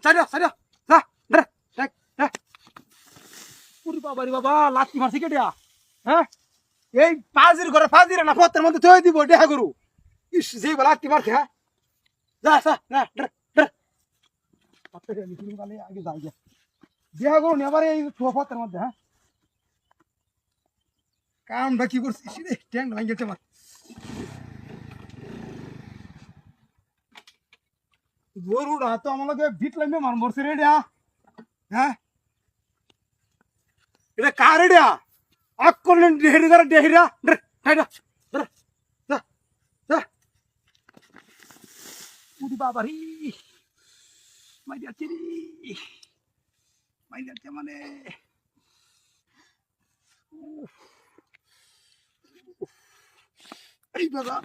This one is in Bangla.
সাইডা সাইডা যা ধরে দেখ দেখ পুরি বাবা রে বাবা লাত্তি মারছে কে দিয়া হ্যাঁ এই পাজির ঘরে ফাজির না পত্রের মধ্যে থই দিব দেখা করু ইস যেই বলা লাত্তি মারছে হ্যাঁ যা যা না ধরে ধরে পত্রে আমি তুমি গালে আগে যাই গিয়া দেখা করু এবারে এই পত্রের মধ্যে হ্যাঁ কামটা কি করছিস রে ট্যাং ভাঙ গেছে আমার গরুটা তো আমাকে ভিট লাগবে মার মরছে রে এটা হ্যাঁ এটা কার এটা অক্কল ডেহিরি করে ডেহিরা হাইডা যা যা উদি বাবারি মাই যাচ্ছে রে মাই যাচ্ছে মানে এই বাবা